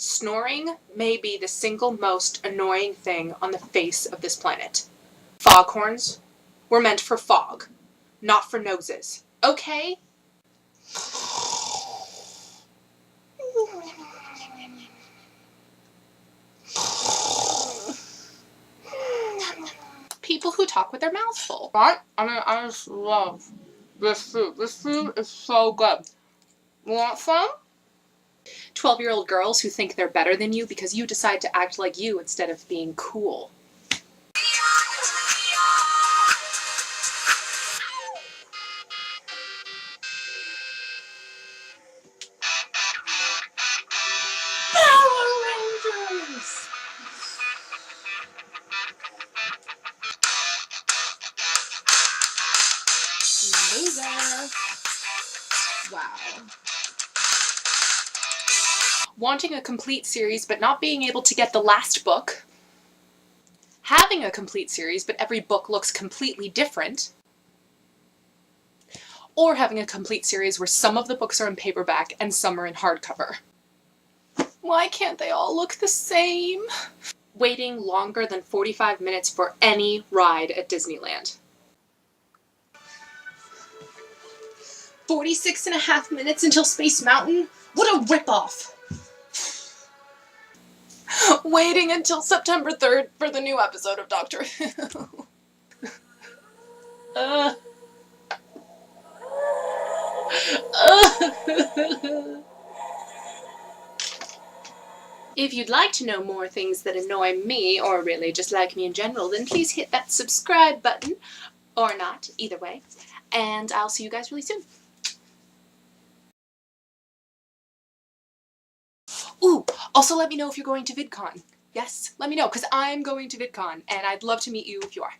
Snoring may be the single most annoying thing on the face of this planet. Foghorns were meant for fog, not for noses. Okay? People who talk with their mouths full. Right? I just love this food. This food is so good. You want some? 12-year-old girls who think they're better than you because you decide to act like you instead of being cool. Power Rangers! Loser. Wow. Wanting a complete series but not being able to get the last book. Having a complete series but every book looks completely different. Or having a complete series where some of the books are in paperback and some are in hardcover. Why can't they all look the same? Waiting longer than 45 minutes for any ride at Disneyland. 46.5 minutes until Space Mountain? What a ripoff! Waiting until September 3rd for the new episode of Doctor Who. If you'd like to know more things that annoy me, or really just like me in general, then please hit that subscribe button, or not, either way, and I'll see you guys really soon. Ooh, also let me know if you're going to VidCon. Yes, let me know, because I'm going to VidCon, and I'd love to meet you if you are.